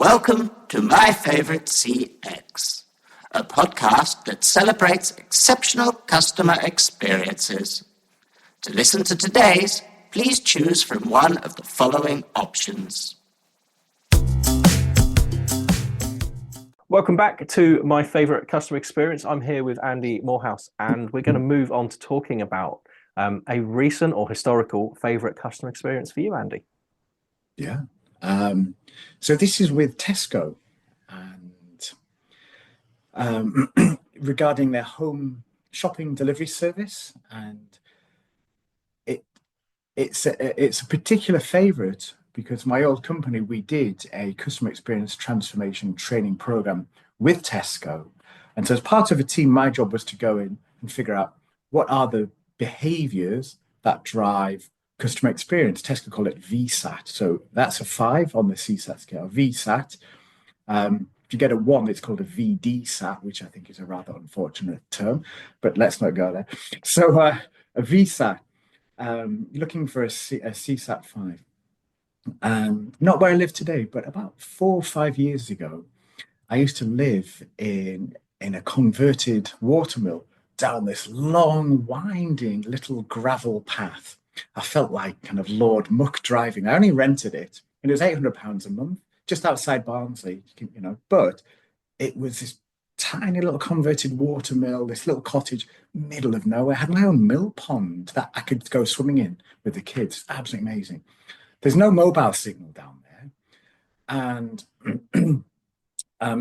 Welcome to My Favorite CX, a podcast that celebrates exceptional customer experiences. To listen to today's, please choose from one of the following options. Welcome back to My Favorite Customer Experience. I'm here with Andy Moorhouse, and we're going to move on to talking about a recent or historical favorite customer experience for you, Andy. Yeah. So this is with Tesco, and regarding their home shopping delivery service, and it's a particular favorite because my old company, we did a customer experience transformation training program with Tesco. And so as part of a team, my job was to go in and figure out what are the behaviors that drive customer experience. Tesco call it VSAT. So that's a 5 on the CSAT scale, VSAT. If you get a 1, it's called a VDSAT, which I think is a rather unfortunate term, but let's not go there. So a VSAT, looking for a CSAT 5. Not where I live today, but about 4 or 5 years ago, I used to live in a converted watermill down this long, winding little gravel path. I felt like kind of Lord Muck driving. I only rented it, and it was £800 a month, just outside Barnsley, but it was this tiny little converted watermill, this little cottage, middle of nowhere. I had my own mill pond that I could go swimming in with the kids. Absolutely amazing. There's no mobile signal down there. And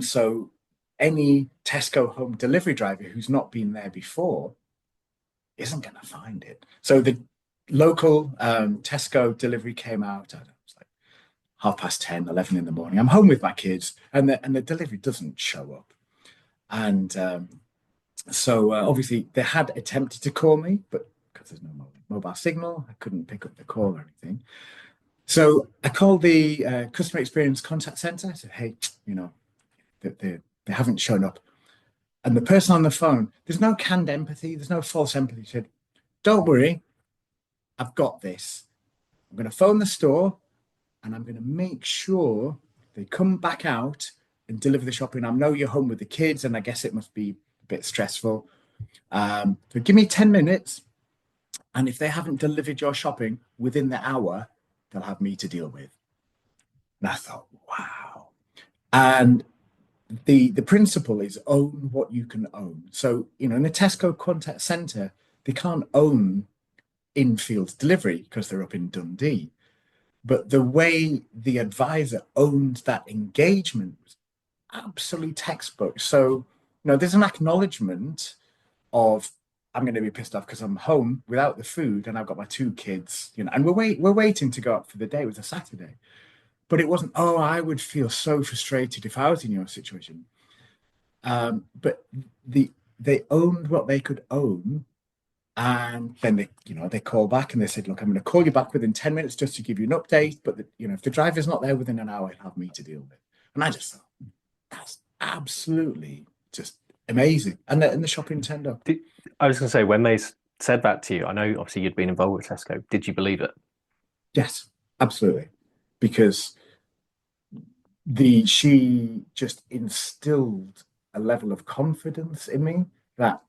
so any Tesco home delivery driver who's not been there before isn't going to find it. So the local Tesco delivery came out, I don't know, it was like 10:30, 11 in the morning. I'm home with my kids, and the delivery doesn't show up. And so obviously they had attempted to call me, but because there's no mobile signal, I couldn't pick up the call or anything. So I called the customer experience contact center. I said, hey, they haven't shown up. And the person on the phone, there's no canned empathy, there's no false empathy. She said, don't worry, I've got this. I'm going to phone the store and I'm going to make sure they come back out and deliver the shopping. I know you're home with the kids and I guess it must be a bit stressful. So give me 10 minutes. And if they haven't delivered your shopping within the hour, they'll have me to deal with. And I thought, wow. And the principle is own what you can own. So, in the Tesco contact center, they can't own in-field delivery because they're up in Dundee. But the way the advisor owned that engagement was absolutely textbook. So, there's an acknowledgement of, I'm going to be pissed off because I'm home without the food and I've got my 2 kids, and we're waiting to go up for the day. It was a Saturday. But it wasn't, I would feel so frustrated if I was in your situation. But they owned what they could own. And then they call back and they said, look, I'm going to call you back within 10 minutes just to give you an update. But if the driver's not there within an hour, he'll have me to deal with. And I just thought, that's absolutely just amazing. And the shopping turned up. I was going to say, when they said that to you, I know obviously you'd been involved with Tesco. Did you believe it? Yes, absolutely. Because she just instilled a level of confidence in me that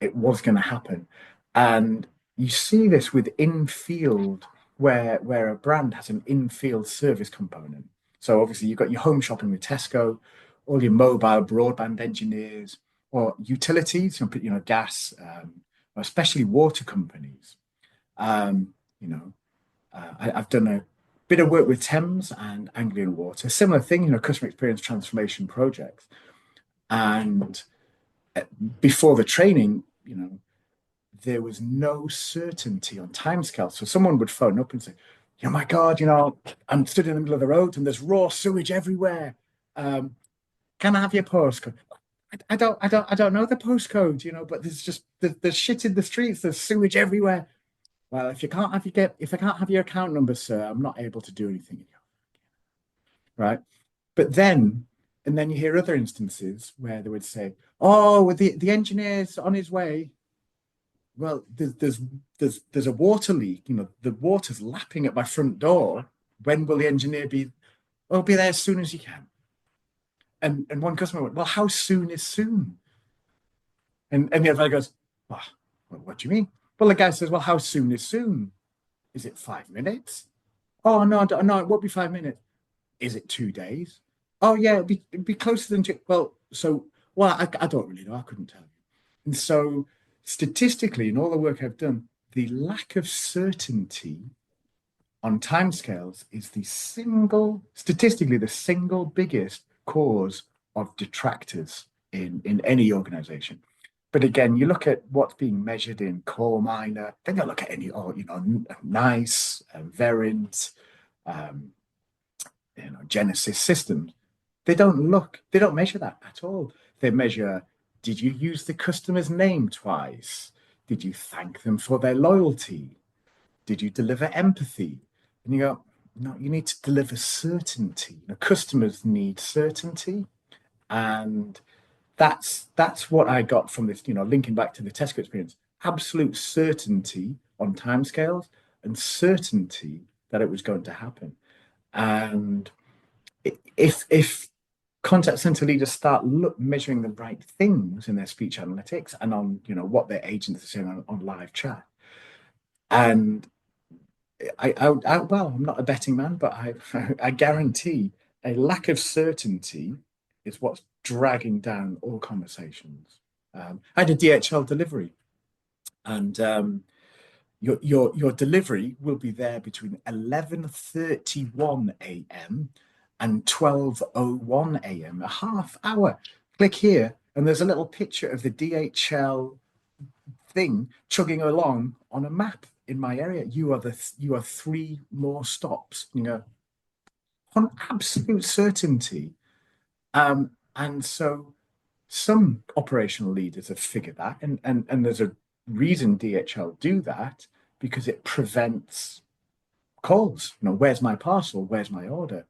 it was going to happen. And you see this with in-field, where a brand has an in-field service component. So obviously you've got your home shopping with Tesco, all your mobile broadband engineers, or utilities, gas, or especially water companies. I've done a bit of work with Thames and Anglian Water, similar thing, customer experience transformation projects. And before the training, there was no certainty on timescales. So someone would phone up and say, oh my God, I'm stood in the middle of the road and there's raw sewage everywhere. Can I have your postcode? I don't know the postcode, but there's shit in the streets, there's sewage everywhere. Well, if I can't have your account number, sir, I'm not able to do anything. Right? But then you hear other instances where they would say, the engineer's on his way. Well, there's a water leak. The water's lapping at my front door. When will the engineer be? I'll be there as soon as he can. And one customer went, well, how soon is soon? And the other guy goes, well, what do you mean? Well, the guy says, well, how soon is soon? Is it 5 minutes? Oh, no, no, it won't be 5 minutes. Is it 2 days? Oh, yeah, it'd be closer than two. Well, I don't really know. I couldn't tell you. And so statistically, in all the work I've done, the lack of certainty on timescales is statistically, the single biggest cause of detractors in any organization. But again, you look at what's being measured in coal miner, then you look at any, NICE, Verint, Genesis systems. They don't measure that at all. They measure, did you use the customer's name twice? Did you thank them for their loyalty? Did you deliver empathy? And you go, no, you need to deliver certainty. Customers need certainty. And that's what I got from this, linking back to the Tesco experience. Absolute certainty on timescales and certainty that it was going to happen. And if contact center leaders start measuring the right things in their speech analytics and on what their agents are saying on live chat, and well, I'm not a betting man, but I guarantee a lack of certainty is what's dragging down all conversations. I had a DHL delivery, and your delivery will be there between 11:31 a.m. and 12:01 a.m. A half hour. Click here, and there's a little picture of the DHL thing chugging along on a map in my area. You are 3 more stops. On absolute certainty. And so some operational leaders have figured that, and there's a reason DHL do that, because it prevents calls. Where's my parcel? Where's my order?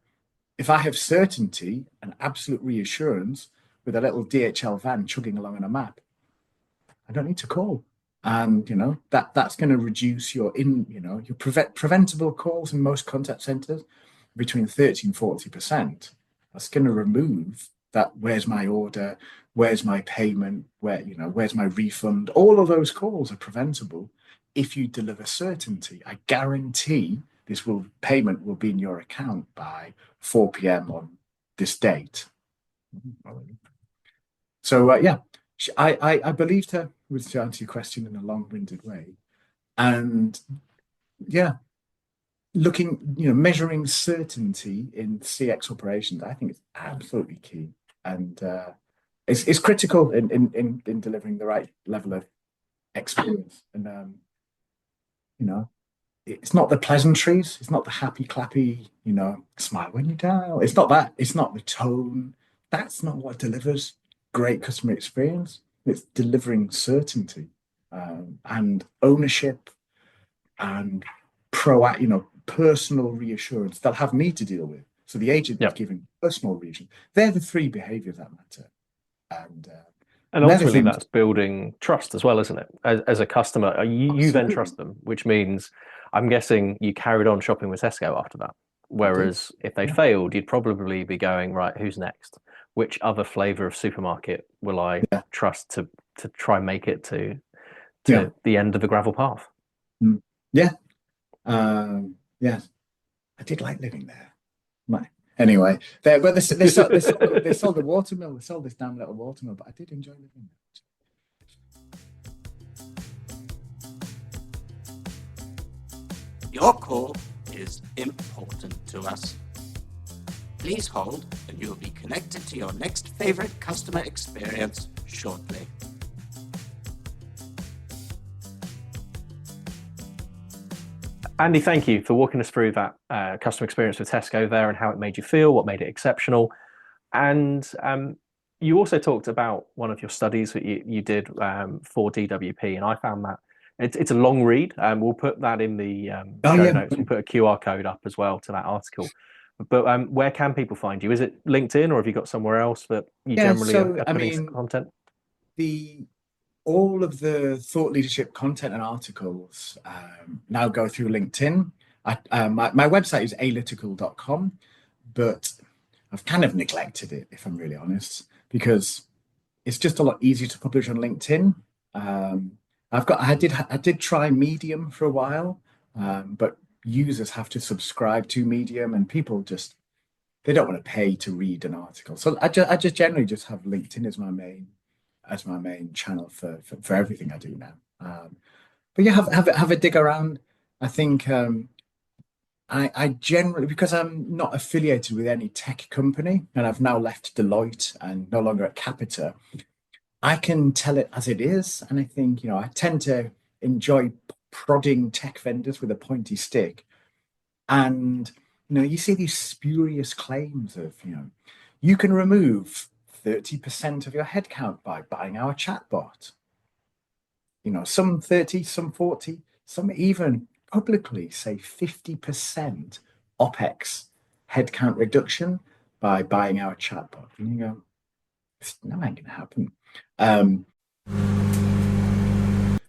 If I have certainty and absolute reassurance with a little DHL van chugging along on a map, I don't need to call. And that's going to reduce your preventable calls in most contact centers between 30 and 40%. That's going to remove that. Where's my order? Where's my payment? Where's my refund? All of those calls are preventable if you deliver certainty. I guarantee payment will be in your account by 4 p.m. on this date. So I believed her, to answer your question in a long-winded way. And measuring certainty in CX operations, I think it's absolutely key. And it's critical in delivering the right level of experience. And, it's not the pleasantries, it's not the happy clappy, smile when you dial. It's not that. It's not the tone. That's not what delivers great customer experience. It's delivering certainty and ownership and personal reassurance. They'll have me to deal with. So the agent is giving personal reassurance. They're the 3 behaviors that matter. And ultimately, that's building trust as well, isn't it? As a customer, you then trust them, which means I'm guessing you carried on shopping with Tesco after that. Whereas if they failed, you'd probably be going, right, who's next? Which other flavor of supermarket will I trust to try and make it to the end of the gravel path? Yeah. Yes. I did like living there. Anyway, they sold the watermill. They sold this damn little watermill, but I did enjoy living there. Your call is important to us. Please hold, and you will be connected to your next favorite customer experience shortly. Andy, thank you for walking us through that customer experience with Tesco there and how it made you feel, what made it exceptional. And you also talked about one of your studies that you did for DWP, and I found that it's a long read. We'll put that in the show notes. We'll put a QR code up as well to that article. But where can people find you? Is it LinkedIn, or have you got somewhere else that you generally are putting some content? All of the thought leadership content and articles now go through LinkedIn. My website is alytical.com, but I've kind of neglected it, if I'm really honest, because it's just a lot easier to publish on LinkedIn. I did try Medium for a while, but users have to subscribe to Medium, and people just they don't want to pay to read an article. So I just generally just have LinkedIn as my main channel for everything I do now. But yeah, have a dig around. I think I generally, because I'm not affiliated with any tech company, and I've now left Deloitte and no longer at Capita, I can tell it as it is. And I think, I tend to enjoy prodding tech vendors with a pointy stick. And, you see these spurious claims of, you can remove 30% of your headcount by buying our chatbot. Some 30, some 40, some even publicly say 50% OPEX headcount reduction by buying our chatbot. And you go, that ain't going to happen. And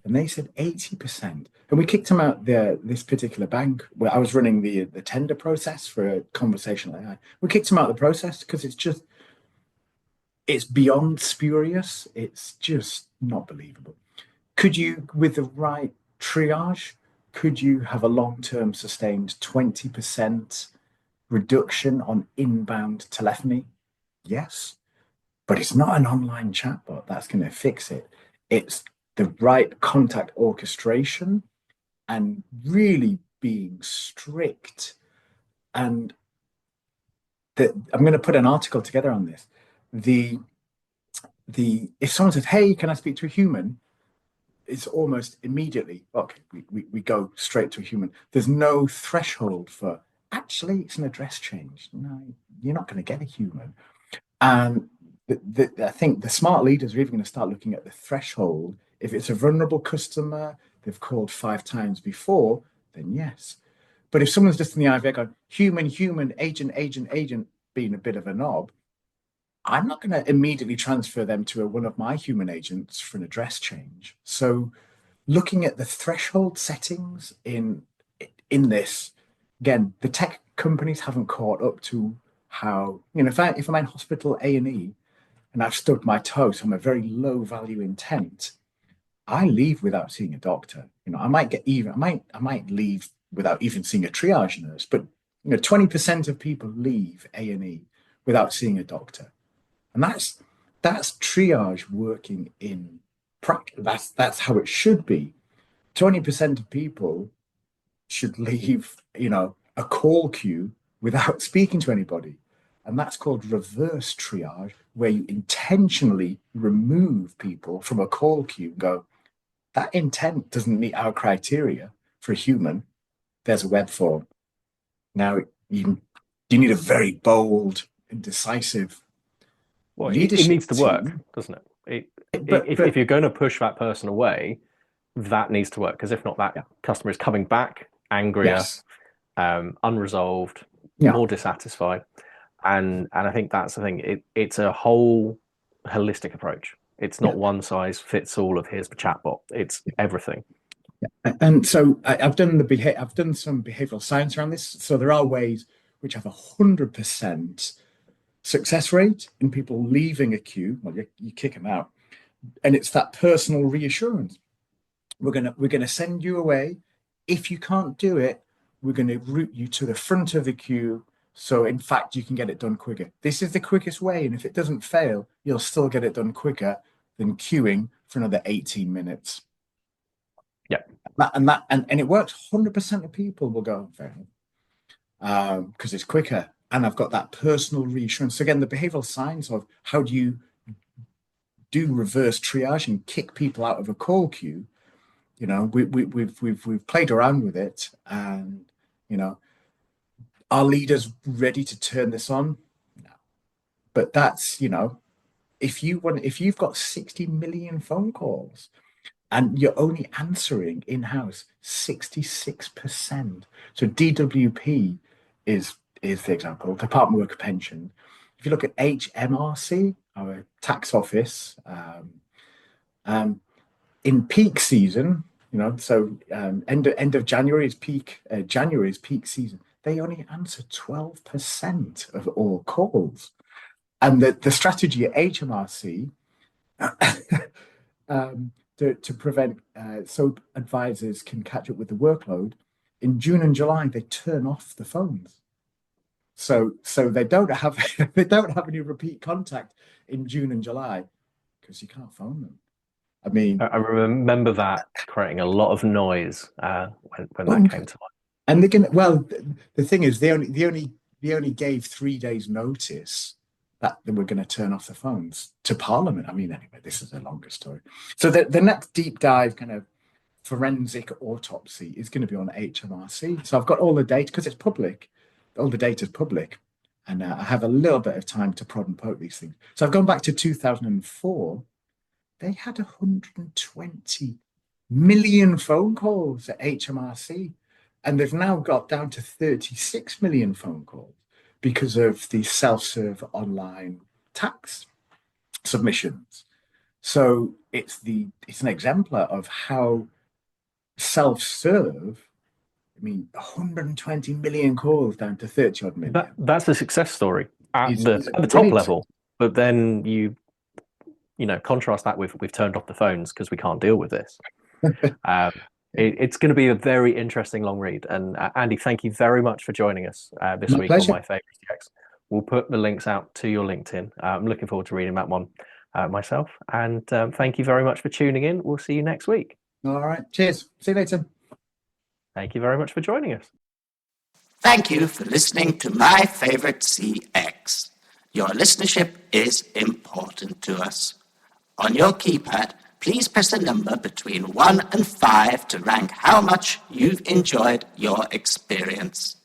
they said 80%. And we kicked them out this particular bank where I was running the tender process for a conversational AI. We kicked them out of the process because it's beyond spurious. It's just not believable. Could you, with the right triage, could you have a long-term sustained 20% reduction on inbound telephony? Yes. But it's not an online chatbot that's going to fix it. It's the right contact orchestration and really being strict. And I'm going to put an article together on this. If someone says, "Hey, can I speak to a human?" it's almost immediately, okay, we go straight to a human. There's no threshold for, actually, it's an address change. No, you're not going to get a human. And I think the smart leaders are even going to start looking at the threshold. If it's a vulnerable customer, they've called 5 times before, then yes. But if someone's just in the IVR going, human, agent, being a bit of a knob, I'm not going to immediately transfer them to one of my human agents for an address change. So looking at the threshold settings in this, again, the tech companies haven't caught up to how, if I'm in hospital A&E and I've stubbed my toe, so I'm a very low value intent, I leave without seeing a doctor. I might leave without even seeing a triage nurse, but 20% of people leave A&E without seeing a doctor. And that's triage working in practice. That's how it should be. 20% of people should leave, a call queue without speaking to anybody. And that's called reverse triage, where you intentionally remove people from a call queue and go, that intent doesn't meet our criteria for a human. There's a web form. Now, you need a very bold and decisive leadership. It needs to work, team. Doesn't it? If you're going to push that person away, that needs to work, because if not, that customer is coming back angrier, unresolved, more dissatisfied. And I think that's the thing. It's a whole holistic approach. It's not one size fits all of here's the chatbot. It's everything. And so I've done some behavioral science around this. So there are ways which have 100% success rate in people leaving a queue. Well, you kick them out, and it's that personal reassurance. We're gonna send you away. If you can't do it, we're going to route you to the front of the queue. So in fact, you can get it done quicker. This is the quickest way. And if it doesn't fail, you'll still get it done quicker than queuing for another 18 minutes. Yeah. And it works. 100% of people will go, fair enough, because it's quicker. And I've got that personal reassurance. So again, the behavioral science of how do you do reverse triage and kick people out of a call queue. We've played around with it, and are leaders ready to turn this on? No. But that's if you've got 60 million phone calls and you're only answering in-house 66%. So DWP is the example, Department of Work Pension. If you look at HMRC, our tax office, in peak season, so end of January is peak. January is peak season. they only answer 12% of all calls. And the strategy at HMRC to prevent so advisors can catch up with the workload, in June and July they turn off the phones. So they don't have they don't have any repeat contact in June and July because you can't phone them. I mean, I remember that creating a lot of noise when that came to light. And they're gonna, well, the thing is, they only gave 3 days notice that they were going to turn off the phones to Parliament. I mean, anyway, this is a longer story. So the next deep dive kind of forensic autopsy is going to be on HMRC. So I've got all the data because it's public. All the data is public, and I have a little bit of time to prod and poke these things. So I've gone back to 2004. They had 120 million phone calls at HMRC, and they've now got down to 36 million phone calls because of the self-serve online tax submissions. So it's an exemplar of how self-serve, I mean, 120 million calls down to 30 odd million. That's a success story at the top level. But then you contrast that with we've turned off the phones because we can't deal with this. It's going to be a very interesting long read. And Andy, thank you very much for joining us this week on My Favorite CX. We'll put the links out to your LinkedIn. I'm looking forward to reading that one myself. And thank you very much for tuning in. We'll see you next week. All right. Cheers. See you later. Thank you very much for joining us. Thank you for listening to My Favorite CX. Your listenership is important to us. On your keypad, please press a number between 1 and 5 to rank how much you've enjoyed your experience.